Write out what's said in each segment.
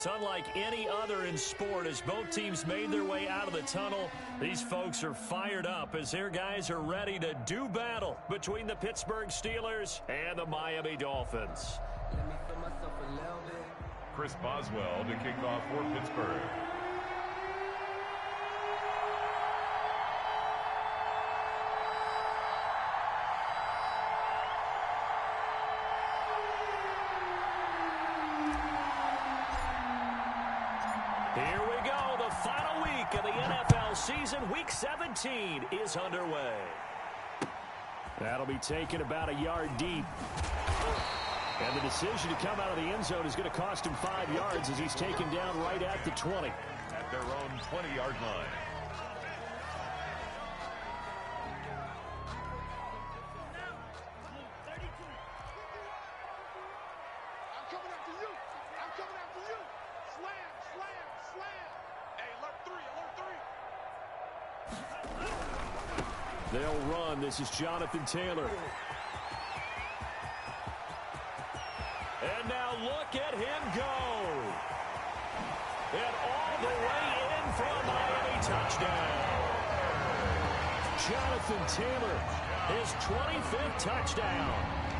It's unlike any other in sport. As both teams made their way out of the tunnel, these folks are fired up as their guys are ready to do battle between the Pittsburgh Steelers and the Miami Dolphins. Chris Boswell to kick off for Pittsburgh. Here we go. The final week of the NFL season. Week 17 is underway. That'll be taken about a yard deep. And the decision to come out of the end zone is going to cost him 5 yards as he's taken down right at the 20. At their own 20-yard line. They'll run. This is Jonathan Taylor. And now look at him go. And all the way in for a Miami touchdown. Jonathan Taylor, his 25th touchdown,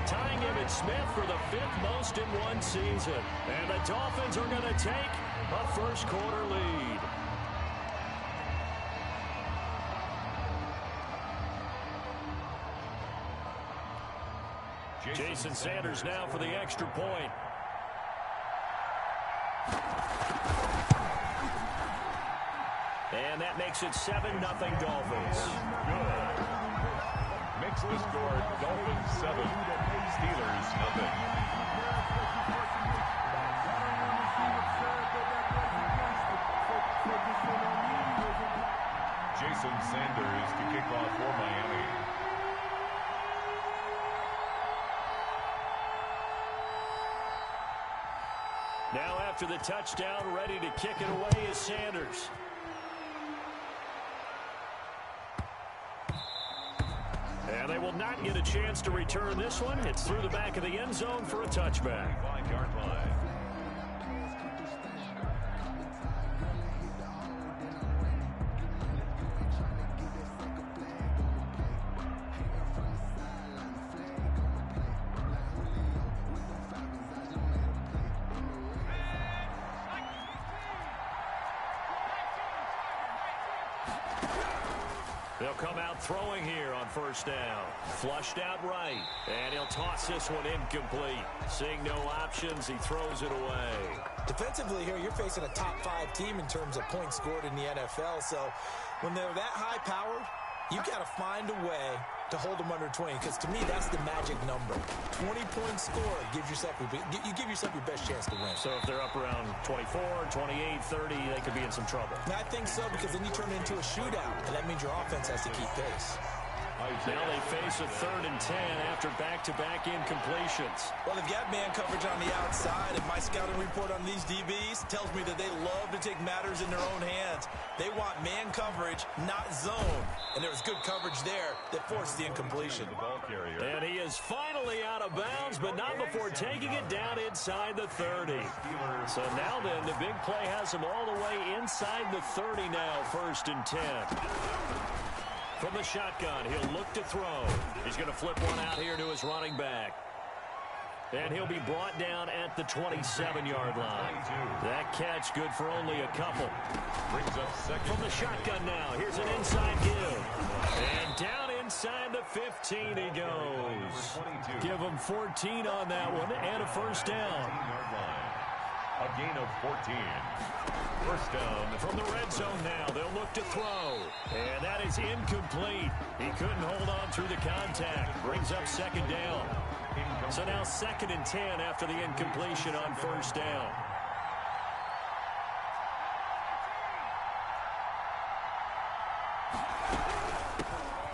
tying Emmitt Smith for the 5th most in one season. And the Dolphins are going to take a first-quarter lead. Jason Sanders now for the extra point. And that makes it 7-0 Dolphins. Good. Makes the score Dolphins 7, Steelers nothing. Jason Sanders to kick off for Miami. Now after the touchdown, ready to kick it away is Sanders. And they will not get a chance to return this one. It's through the back of the end zone for a touchback. 5-yard line. They'll come out throwing here on first down. Flushed out right. And he'll toss this one incomplete. Seeing no options, he throws it away. Defensively here, you're facing a top-5 team in terms of points scored in the NFL. So when they're that high-powered, you've got to find a way to hold them under 20. Because to me, that's the magic number. 20-point score gives yourself you give yourself your best chance to win. So if they're up around 24, 28, 30, they could be in some trouble. And I think so, because then you turn it into a shootout, and that means your offense has to keep pace. Now they face a 3rd and 10 after back-to-back incompletions. Well, they've got man coverage on the outside, and my scouting report on these DBs tells me that they love to take matters in their own hands. They want man coverage, not zone. And there was good coverage there that forced the incompletion. And he is finally out of bounds, but not before taking it down inside the 30. So now then, the big play has him all the way inside the 30 now, 1st and 10. From the shotgun, he'll look to throw. He's going to flip one out here to his running back. And he'll be brought down at the 27-yard line. That catch good for only a couple. Brings up second. From the shotgun now, here's an inside give. And down inside the 15 he goes. Give him 14 on that one and a first down. A gain of 14. First down. From the red zone now, they'll look to throw. And that is incomplete. He couldn't hold on through the contact. Brings up 2nd down. So now 2nd and 10 after the incompletion on first down.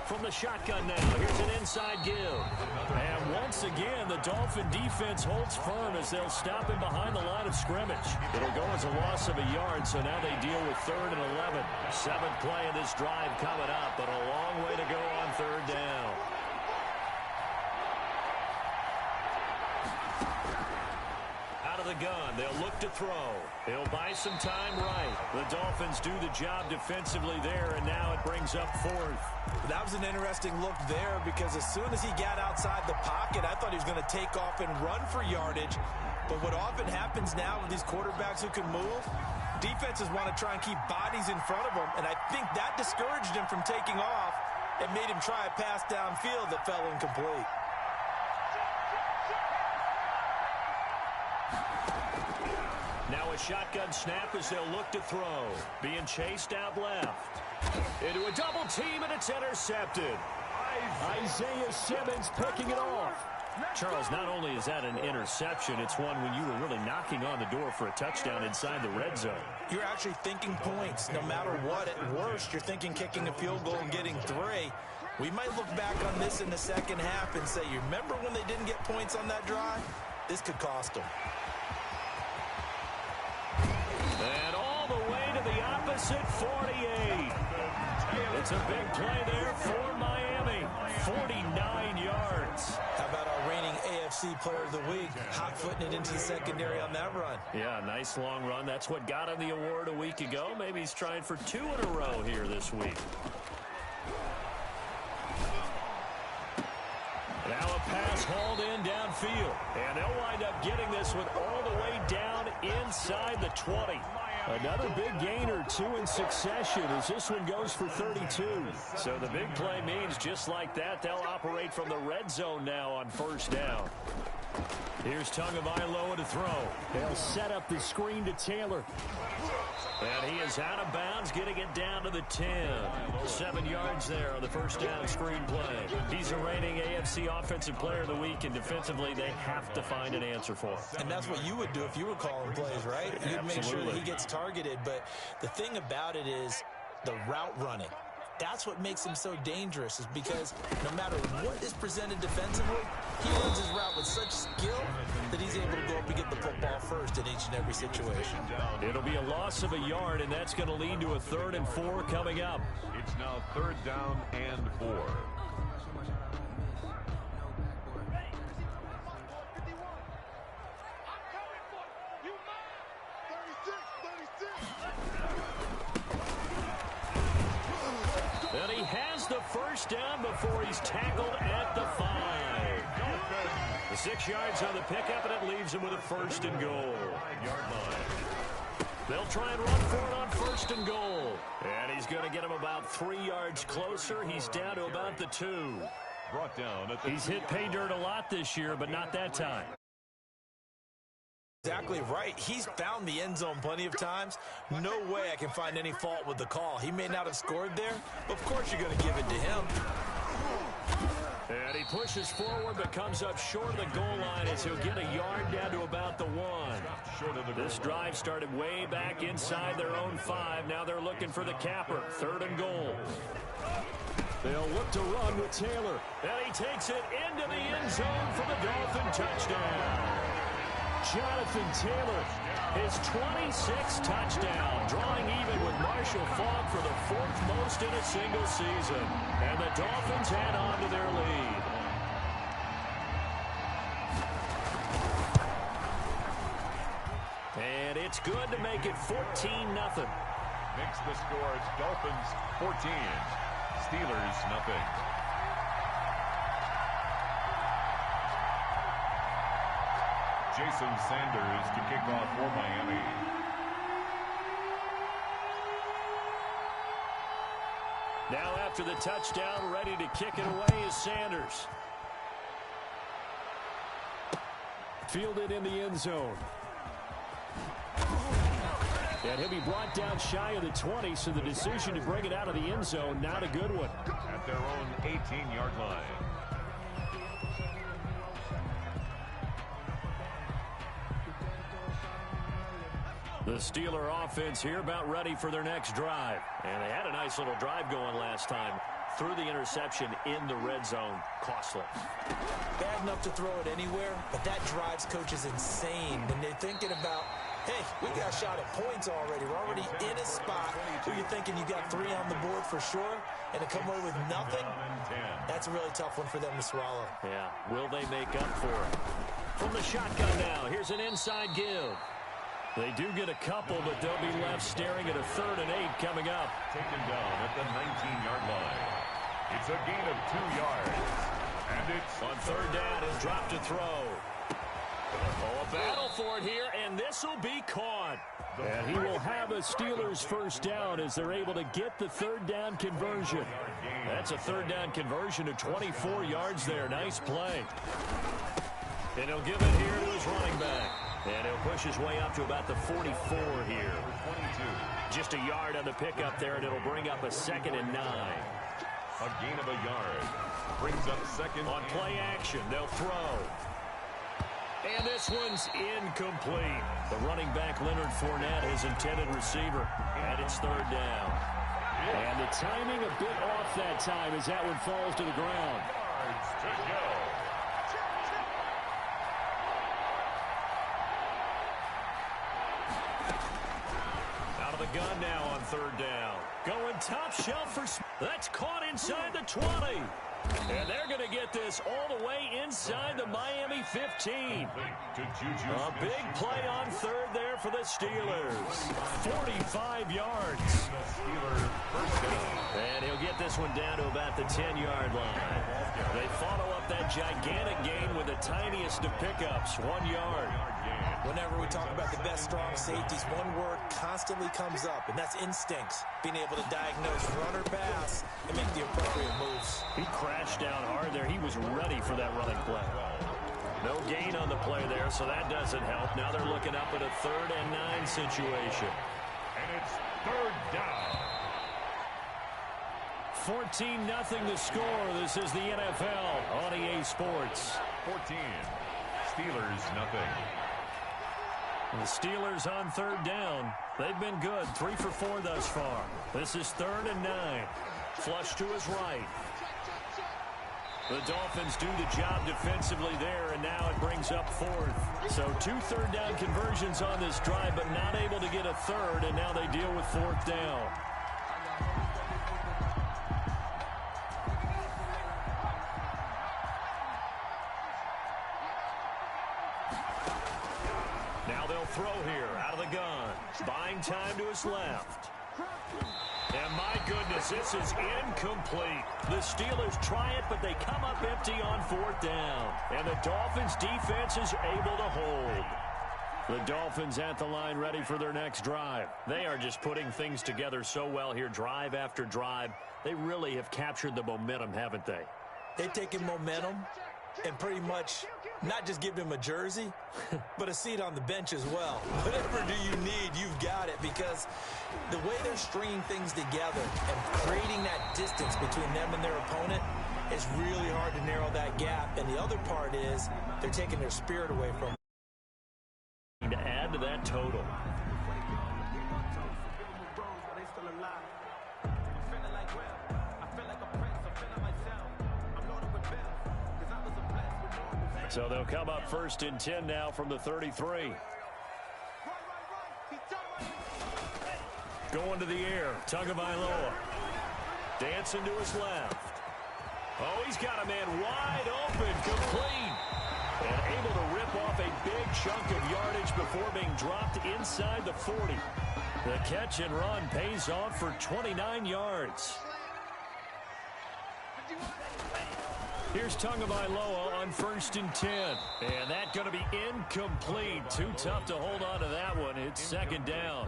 From the shotgun now, here's an inside give. And once again, the Dolphin defense holds firm as they'll stop him behind the line of scrimmage. It'll go as a loss of a yard, so now they deal with 3rd and 11. 7th play of this drive coming up, but a long way to go on 3rd down. the gun. They'll look to throw. He'll buy some time right. The Dolphins do the job defensively there, and now it brings up fourth. That was an interesting look there because as soon as he got outside the pocket, I thought he was going to take off and run for yardage. But what often happens now with these quarterbacks who can move, defenses want to try and keep bodies in front of them, and I think that discouraged him from taking off and made him try a pass downfield that fell incomplete. Now a shotgun snap as they'll look to throw. Being chased out left. Into a double team, and it's intercepted. Isaiah Simmons picking it off. Charles, not only is that an interception, it's one when you were really knocking on the door for a touchdown inside the red zone. You're actually thinking points. No matter what, at worst, you're thinking kicking a field goal and getting 3. We might look back on this in the second half and say, you remember when they didn't get points on that drive? This could cost them. And all the way to the opposite 48. It's a big play there for Miami. 49 yards. How about our reigning AFC Player of the Week? Hot-footing it into the secondary on that run. Yeah, nice long run. That's what got him the award a week ago. Maybe he's trying for 2 in a row here this week. Now a pass hauled in downfield. And they'll wind up getting this one all the way down inside the 20. Another big gain or 2 in succession as this one goes for 32. So the big play means just like that, they'll operate from the red zone now on first down. Here's Tagovailoa to throw. They'll set up the screen to Taylor. And he is out of bounds, getting it down to the 10. 7 yards there on the first down screen play. He's a reigning AFC Offensive Player of the Week, and defensively they have to find an answer for him. And that's what you would do if you were calling plays, right? You'd make sure that he gets targeted. But the thing about it is the route running. That's what makes him so dangerous, is because no matter what is presented defensively, he runs his route with such skill that he's able to go up and get the football first in each and every situation. It'll be a loss of a yard, and that's going to lead to a 3rd and 4 coming up. It's now 3rd down and 4. And he has the first down before he's tackled at the 5. The 6 yards on the pickup, and it leaves him with a 1st and goal. 5-yard line. They'll try and run for it on 1st and goal. And he's going to get him about 3 yards closer. He's down to about the 2. Brought down at the He's hit pay dirt a lot this year, but not that time. Exactly right. He's found the end zone plenty of times. No way I can find any fault with the call. He may not have scored there, but of course you're going to give it to him. And he pushes forward, but comes up short of the goal line as he'll get a yard down to about the 1. This drive started way back inside their own 5. Now they're looking for the capper. 3rd and goal. They'll look to run with Taylor. And he takes it into the end zone for the Dolphin touchdown. Jonathan Taylor, his 26th touchdown, drawing even with Marshall Faulk for the 4th most in a single season. And the Dolphins add on to their lead. And it's good to make it 14-0. Makes the score. It's Dolphins 14, Steelers nothing. Jason Sanders to kick off for Miami. Now after the touchdown, ready to kick it away is Sanders. Fielded in the end zone. And he'll be brought down shy of the 20, so the decision to bring it out of the end zone, not a good one. At their own 18-yard line. The Steeler offense here about ready for their next drive. And they had a nice little drive going last time. Threw the interception in the red zone. Costly. Bad enough to throw it anywhere, but that drives coaches insane when they're thinking about, hey, we got shot at points already. We're already in a spot where you're thinking you got 3 on the board for sure, and to come away with nothing, that's a really tough one for them to swallow. Yeah, will they make up for it? From the shotgun now, here's an inside give. They do get a couple, but they'll be left staring at a 3rd and 8 coming up. Taken down at the 19-yard line. It's a gain of 2 yards. And it's on 3rd down, he'll drop to throw. Oh, a battle for it here, and this will be caught. And he will have a Steelers first down as they're able to get the 3rd down conversion. That's a 3rd down conversion of 24 yards there. Nice play. And he'll give it here to his running back. And he'll push his way up to about the 44 here. Just a yard on the pickup there, and it'll bring up a 2nd and 9. A gain of a yard. Brings up 2nd. On play action, they'll throw. And this one's incomplete. The running back, Leonard Fournette, his intended receiver. And it's 3rd down. And the timing a bit off that time as that one falls to the ground. Yards to go. Out of the gun now on 3rd down. Going top shelf for... That's caught inside the 20. And they're going to get this all the way inside the Miami 15. A big play on 3rd there for the Steelers. 45 yards. And he'll get this one down to about the 10-yard line. They follow up that gigantic gain with the tiniest of pickups, 1 yard. Whenever we talk about the best strong safeties, one word constantly comes up, and that's instincts. Being able to diagnose run or pass and make the appropriate moves. He crashed down hard there. He was ready for that running play. No gain on the play there, so that doesn't help. Now they're looking up at a 3rd and 9 situation. And it's 3rd down. 14-0 the score. This is the NFL on EA Sports. 14. Steelers nothing. The Steelers on 3rd down. They've been good. 3 for 4 thus far. This is 3rd and 9. Flush to his right. The Dolphins do the job defensively there, and now it brings up 4th. So 2 3rd down conversions on this drive, but not able to get a 3rd, and now they deal with 4th down. Throw here out of the gun. Buying time to his left. And my goodness, this is incomplete. The Steelers try it, but they come up empty on 4th down. And the Dolphins defense is able to hold. The Dolphins at the line ready for their next drive. They are just putting things together so well here, drive after drive. They really have captured the momentum, haven't they? They've taken momentum and pretty much not just give him a jersey, but a seat on the bench as well. Whatever do you need, you've got it, because the way they're stringing things together and creating that distance between them and their opponent is really hard to narrow that gap. And the other part is they're taking their spirit away from them. To add to that total. So they'll come up 1st and 10 now from the 33. Going to the air, Tagovailoa. Dancing to his left. Oh, he's got a man wide open, complete. And able to rip off a big chunk of yardage before being dropped inside the 40. The catch and run pays off for 29 yards. Here's Tagovailoa on 1st and 10. And that's going to be incomplete. Too tough to hold on to that one. It's 2nd down.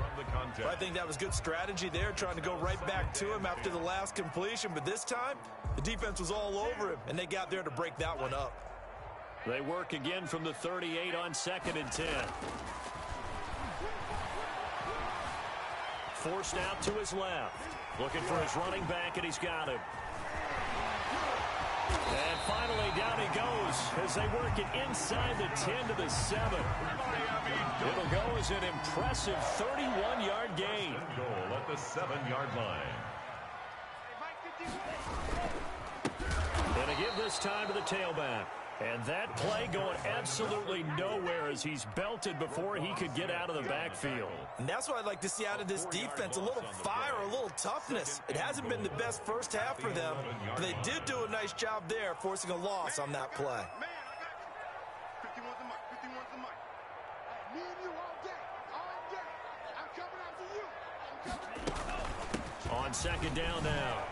I think that was good strategy there, trying to go right back to him after the last completion. But this time, the defense was all over him, and they got there to break that one up. They work again from the 38 on 2nd and 10. Forced out to his left. Looking for his running back, and he's got him. And finally, down he goes as they work it inside the 10 to the 7. It'll go as an impressive 31-yard gain. Goal at the 7-yard line. And to give this time to the tailback. And that play going absolutely nowhere as he's belted before he could get out of the backfield. And that's what I'd like to see out of this defense, a little fire, a little toughness. It hasn't been the best first half for them, but they did do a nice job there, forcing a loss on that play. On second down now,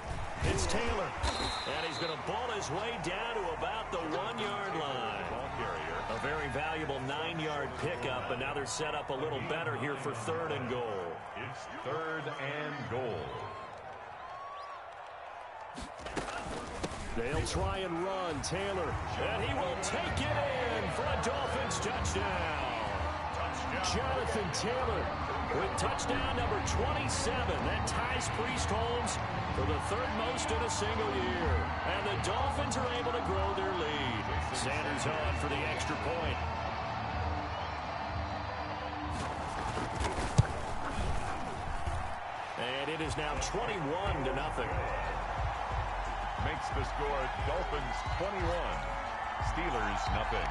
it's Taylor. And he's going to ball his way down to about the 1-yard line. A very valuable 9-yard pickup, and now they're set up a little better here for 3rd and goal. It's 3rd and goal. They'll try and run. Taylor, and he will take it in for a Dolphins touchdown. Jonathan Taylor with touchdown number 27. That ties Priest Holmes for the 3rd most in a single year. And the Dolphins are able to grow their lead. Sanders on for the extra point. And it is now 21-0. Makes the score Dolphins 21, Steelers nothing.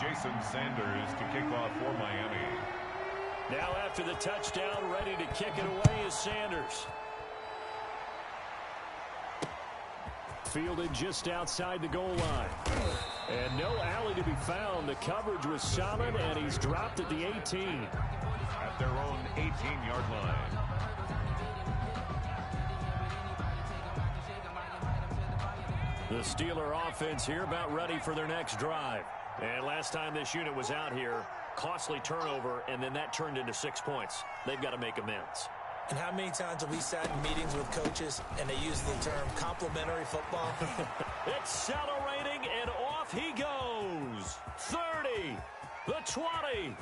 Jason Sanders to kick off for Miami. Now after the touchdown, ready to kick it away is Sanders. Fielded just outside the goal line. And no alley to be found. The coverage was solid, and he's dropped at the 18. At their own 18-yard line. The Steeler offense here about ready for their next drive. And last time this unit was out here, costly turnover, and then that turned into 6 points. They've got to make amends. And how many times have we sat in meetings with coaches and they use the term complimentary football? Accelerating, and off he goes. 30, the 20,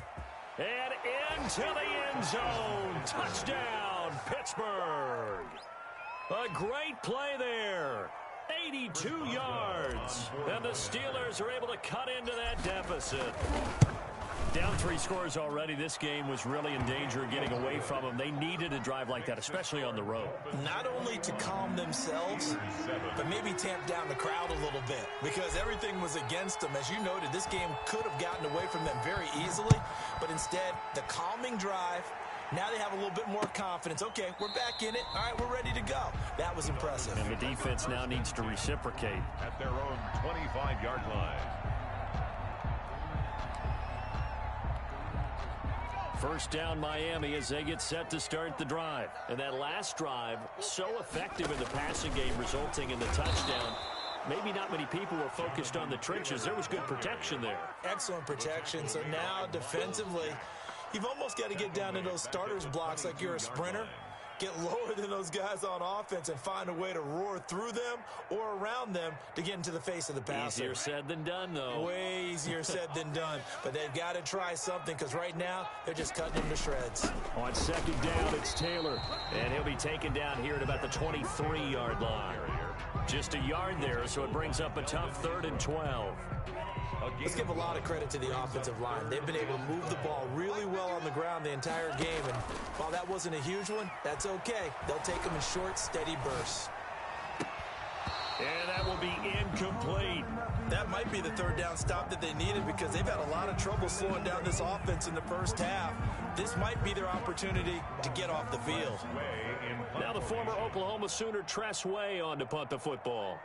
and into the end zone. Touchdown, Pittsburgh. A great play there. 82 yards. And the Steelers are able to cut into that deficit. Down 3 scores already. This game was really in danger of getting away from them. They needed a drive like that, especially on the road. Not only to calm themselves, but maybe tamp down the crowd a little bit, because everything was against them. As you noted, this game could have gotten away from them very easily, but instead, the calming drive, now they have a little bit more confidence. Okay, we're back in it. All right, we're ready to go. That was impressive. And the defense now needs to reciprocate. At their own 25-yard line. First down Miami as they get set to start the drive. And that last drive, so effective in the passing game, resulting in the touchdown. Maybe not many people were focused on the trenches. There was good protection there. Excellent protection. So now defensively, you've almost got to get down to those starters blocks like you're a sprinter. Get lower than those guys on offense and find a way to roar through them or around them to get into the face of the passer. Easier said than done, though. Way easier said than done. But they've got to try something, because right now they're just cutting them to shreds. On second down, it's Taylor. And he'll be taken down here at about the 23-yard line. Just a yard there, so it brings up a tough 3rd and 12. Let's give a lot of credit to the offensive line. They've been able to move the ball really well on the ground the entire game. And while that wasn't a huge one, that's okay. They'll take them in short, steady bursts. And that will be incomplete. That might be the 3rd down stop that they needed, because they've had a lot of trouble slowing down this offense in the first half. This might be their opportunity to get off the field. Now the former Oklahoma Sooner Tress Way on to punt the football.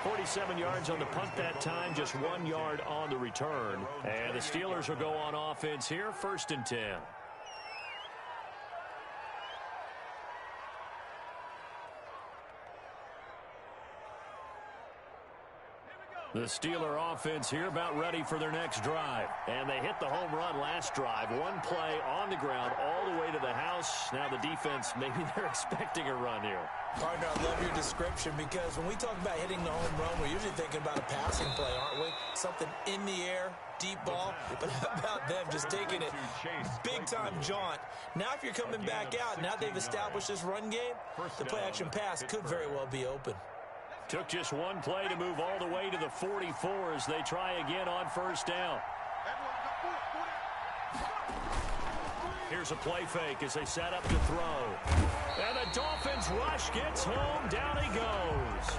47 yards on the punt that time, just 1 yard on the return. And the Steelers will go on offense here, 1st and 10. The Steeler offense here about ready for their next drive. And they hit the home run last drive. One play on the ground all the way to the house. Now the defense, maybe they're expecting a run here. Partner, I love your description, because when we talk about hitting the home run, we're usually thinking about a passing play, aren't we? Something in the air, deep ball. But how about them just taking it big-time jaunt? Now if you're coming back out, now they've established this run game, the play-action pass could very well be open. Took just one play to move all the way to the 44 as they try again on 1st down. Here's a play fake as they set up to throw. And the Dolphins rush gets home. Down he goes.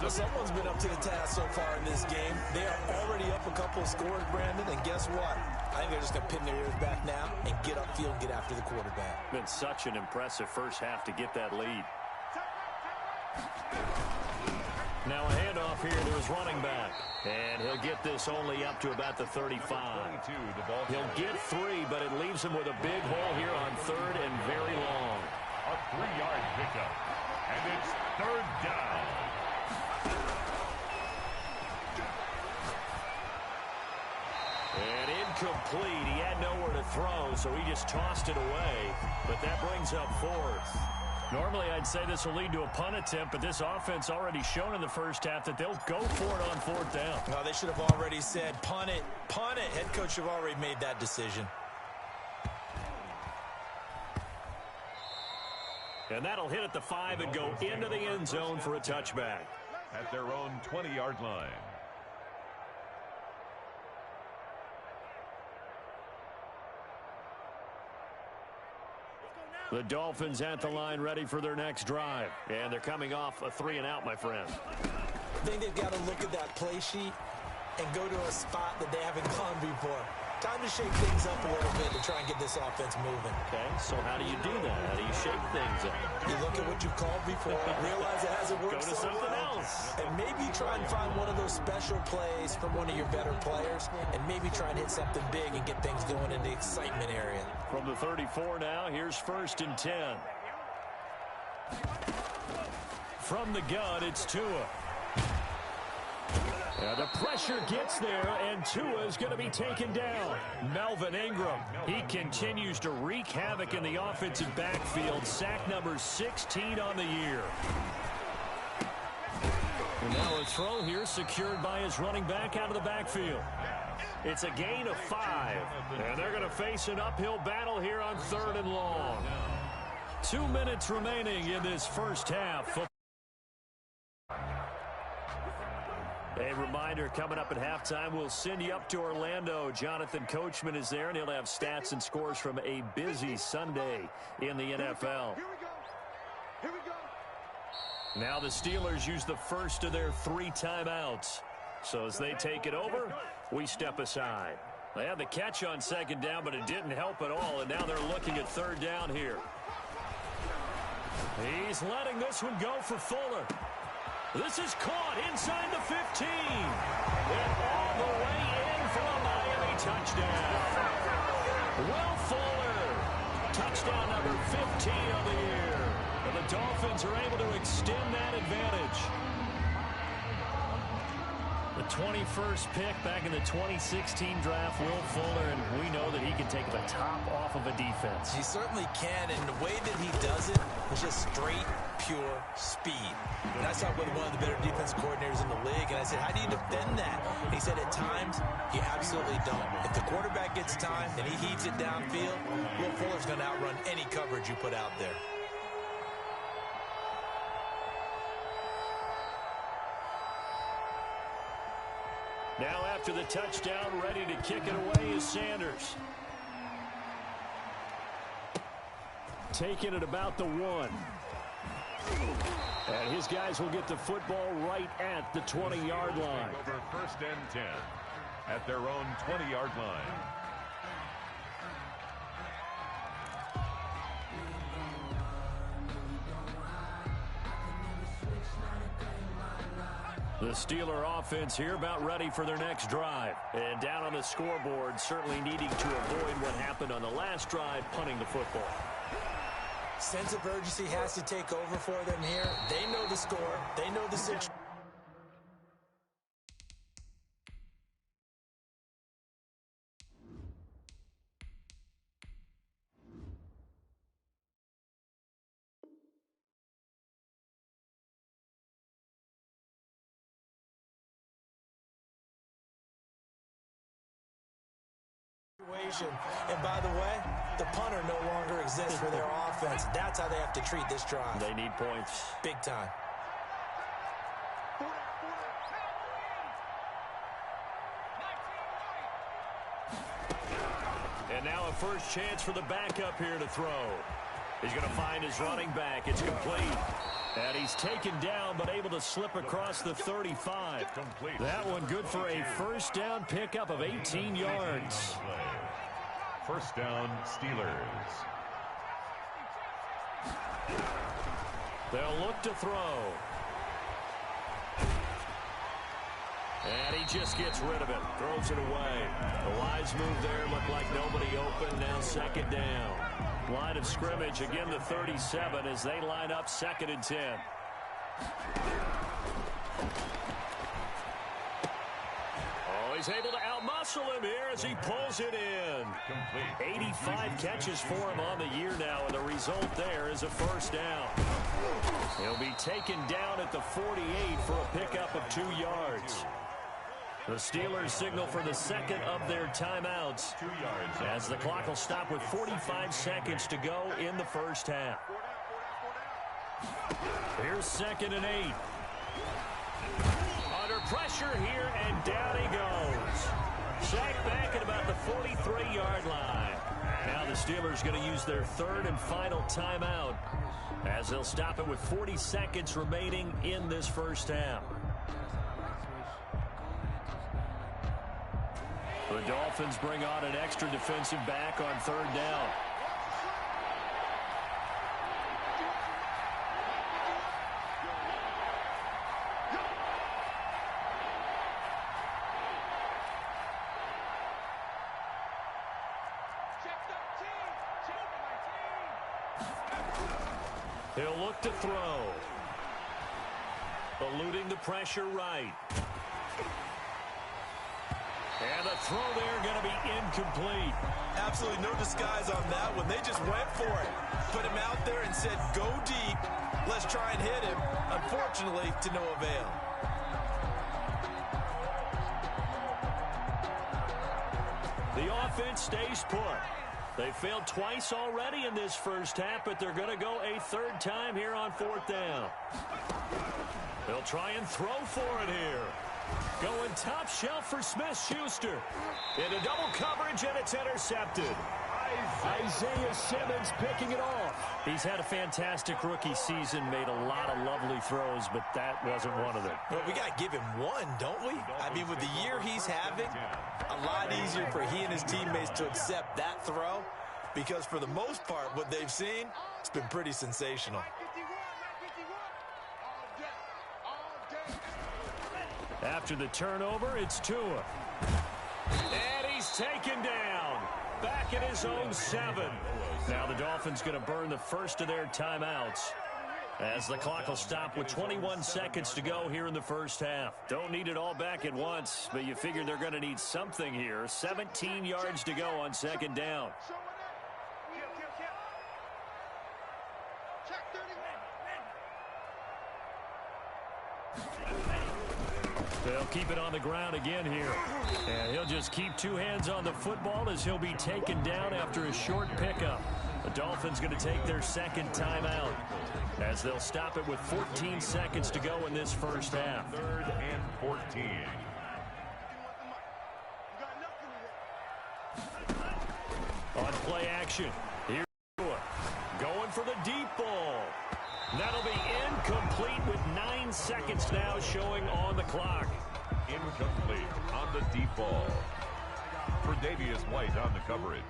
Well, someone's been up to the task so far in this game. They are already up a couple of scores, Brandon, and guess what? I think they're just going to pin their ears back now and get upfield and get after the quarterback. Been such an impressive first half to get that lead. Now a handoff here to his running back. And he'll get this only up to about the 35. He'll get 3, but it leaves him with a big hole here on 3rd and very long. A 3-yard pickup. And it's 3rd down. And incomplete. He had nowhere to throw, so he just tossed it away. But that brings up 4th. Normally, I'd say this will lead to a punt attempt, but this offense already shown in the first half that they'll go for it on 4th down. No, they should have already said, punt it, punt it. Head coach should have already made that decision. And that'll hit at the 5 and go into the end zone for a touchback. At their own 20-yard line. The Dolphins at the line ready for their next drive. And they're coming off a 3-and-out, my friend. I think they've got to look at that play sheet and go to a spot that they haven't gone before. Time to shake things up a little bit to try and get this offense moving. Okay, so how do you do that? How do you shake things up? You look at what you've called before, realize it hasn't worked Go to so something well, else. and maybe try and find one of those special plays from one of your better players, and maybe try and hit something big and get things going in the excitement area. From the 34 now, here's 1st and 10. From the gun, it's Tua. The pressure gets there, and Tua is going to be taken down. Melvin Ingram, he continues to wreak havoc in the offensive backfield. Sack number 16 on the year. And now a throw here secured by his running back out of the backfield. It's a gain of 5, and they're going to face an uphill battle here on 3rd and long. 2 minutes remaining in this first half. A reminder, coming up at halftime, we'll send you up to Orlando. Jonathan Coachman is there, and he'll have stats and scores from a busy Sunday in the NFL. Here we go. Now the Steelers use the first of their 3 timeouts. So as they take it over, we step aside. They had the catch on 2nd down, but it didn't help at all, and now they're looking at 3rd down here. He's letting this one go for Fuller. This is caught inside the 15. And all the way in for a Miami touchdown. Will Fuller, touchdown number 15 of the year. And the Dolphins are able to extend that advantage. The 21st pick back in the 2016 draft, Will Fuller, and we know that he can take the top off of a defense. He certainly can, and the way that he does it is just straight, pure speed. And I talked with one of the better defense coordinators in the league, and I said, how do you defend that? And he said, at times, you absolutely don't. If the quarterback gets time and he heaves it downfield, Will Fuller's going to outrun any coverage you put out there. Now after the touchdown, ready to kick it away is Sanders. Taking it about the 1. And his guys will get the football right at the 20-yard line. Over 1st and 10 at their own 20-yard line. The Steeler offense here about ready for their next drive. And down on the scoreboard, certainly needing to avoid what happened on the last drive, punting the football. Sense of urgency has to take over for them here. They know the score. They know the situation. And by the way, the punter no longer exists for their offense. That's how they have to treat this drive. They need points. Big time. And now a first chance for the backup here to throw. He's going to find his running back. It's complete. And he's taken down, but able to slip across the 35. That one good for a first down pickup of 18 yards. First down, Steelers. They'll look to throw. And he just gets rid of it. Throws it away. The wise move there. Looked like nobody open. Now second down. Line of scrimmage. Again, the 37 as they line up 2nd and 10. Oh, he's able to outmuscle him here as he pulls it in. 85 catches for him on the year now, and the result there is a first down. He'll be taken down at the 48 for a pickup of 2 yards. The Steelers signal for the second of their timeouts as the clock will stop with 45 seconds to go in the first half. Here's 2nd and 8. Under pressure here, and down he goes. Sacked back at about the 43-yard line. Now the Steelers going to use their 3rd and final timeout as they'll stop it with 40 seconds remaining in this first half. The Dolphins bring on an extra defensive back on 3rd down. He'll look to throw. Eluding the pressure right. And the throw there going to be incomplete. Absolutely no disguise on that one. They just went for it. Put him out there and said, go deep. Let's try and hit him. Unfortunately, to no avail. The offense stays put. They failed twice already in this first half, but they're going to go a 3rd time here on 4th down. They'll try and throw for it here. Going top shelf for Smith-Schuster. Into double coverage, and it's intercepted. Isaiah Simmons picking it off. He's had a fantastic rookie season, made a lot of lovely throws, but that wasn't one of them. Well, we got to give him one, don't we? I mean, with the year he's having, a lot easier for he and his teammates to accept that throw because for the most part, what they've seen, it's been pretty sensational. After the turnover, it's Tua. And he's taken down. Back at his own 7. Now the Dolphins going to burn the first of their timeouts as the clock will stop with 21 seconds to go here in the first half. Don't need it all back at once, but you figure they're going to need something here. 17 yards to go on 2nd down. They'll keep it on the ground again here. And he'll just keep 2 hands on the football as he'll be taken down after a short pickup. The Dolphins going to take their 2nd timeout as they'll stop it with 14 seconds to go in this first half. 3rd and 14. On play action, here's Tua going for the deep ball. That'll be incomplete with 9 seconds now showing on the clock. Incomplete on the deep ball. For Davius White on the coverage.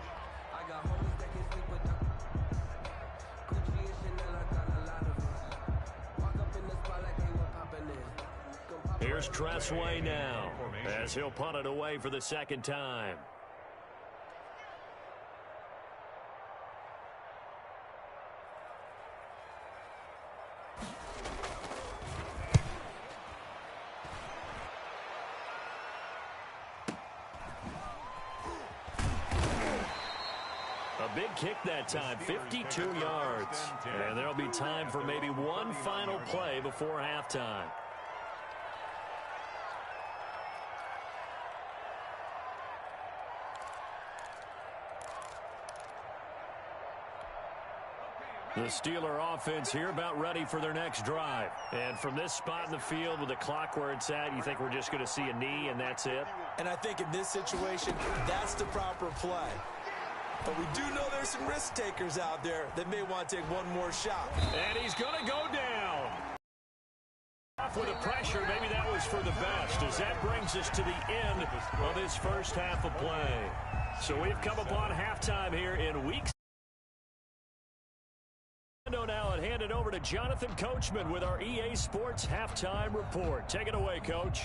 Here's Tressway now as he'll punt it away for the 2nd time. Big kick that time, 52 yards. And there'll be time for maybe one final play before halftime. The Steeler offense here about ready for their next drive. And from this spot in the field with the clock where it's at, you think we're just going to see a knee and that's it? And I think in this situation, that's the proper play. But we do know there's some risk takers out there that may want to take one more shot. And he's going to go down. With the pressure, maybe that was for the best, as that brings us to the end of this first half of play. So we've come upon halftime here in week 6. Now and hand it over to to Jonathan Coachman with our EA Sports Halftime Report. Take it away, Coach.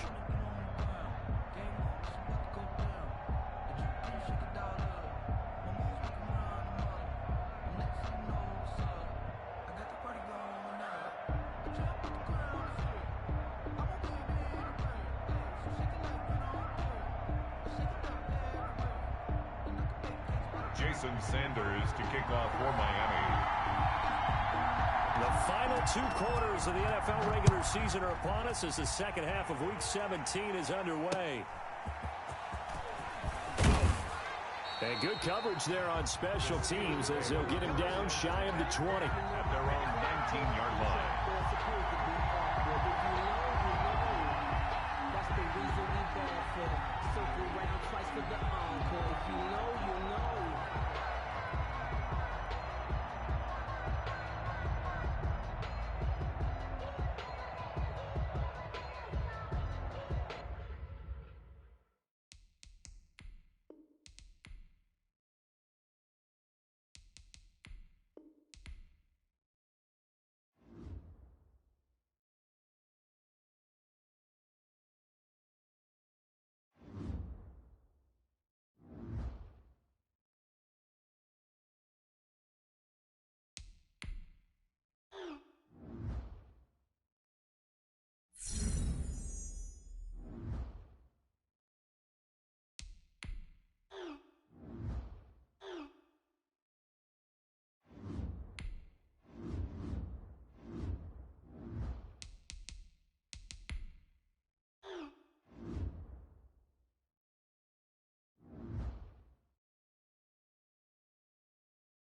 Sanders to kick off for Miami. The final 2 quarters of the NFL regular season are upon us as the second half of Week 17 is underway. And good coverage there on special teams as they'll get him down shy of the 20. At their own 19-yard line.